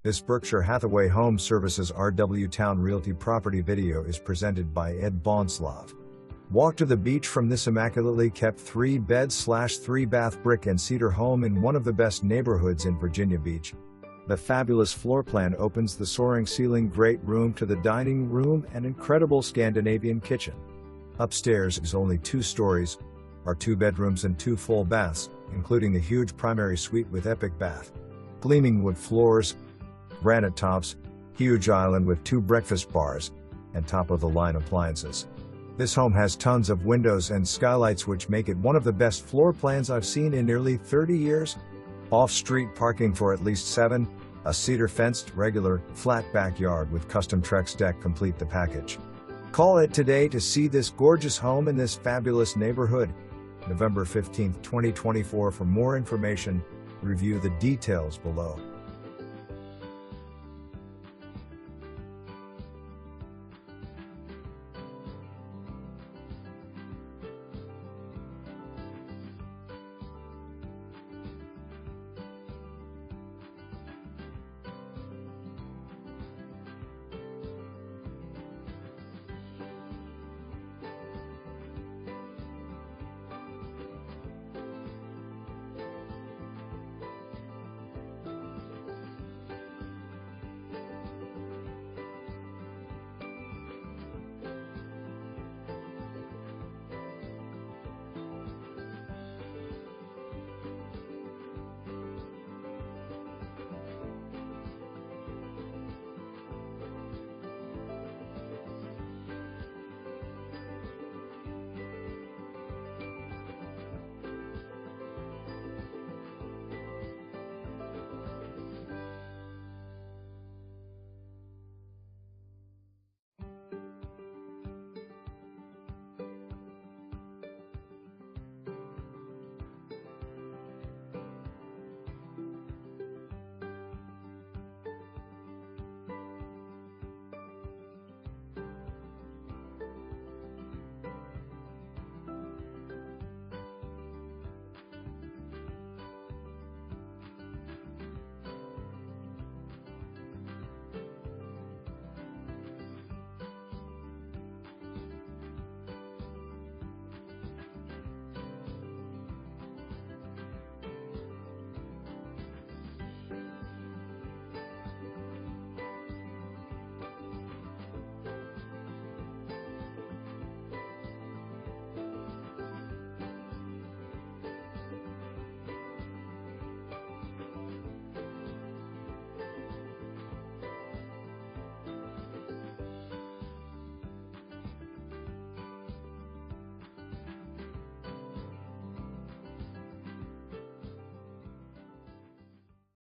This Berkshire Hathaway Home Services RW Towne Realty property video is presented by Ed Bonslav. Walk to the beach from this immaculately kept 3-bed/3-bath brick and cedar home in one of the best neighborhoods in Virginia Beach. The fabulous floor plan opens the soaring ceiling great room to the dining room and incredible Scandinavian kitchen. Upstairs is only 2 stories, are 2 bedrooms and 2 full baths, including a huge primary suite with epic bath. Gleaming wood floors, granite tops, huge island with 2 breakfast bars, and top-of-the-line appliances. This home has tons of windows and skylights which make it one of the best floor plans I've seen in nearly 30 years. Off-street parking for at least 7, a cedar-fenced, regular, flat backyard with custom Trex deck complete the package. Call it today to see this gorgeous home in this fabulous neighborhood. November 15, 2024. For more information, review the details below.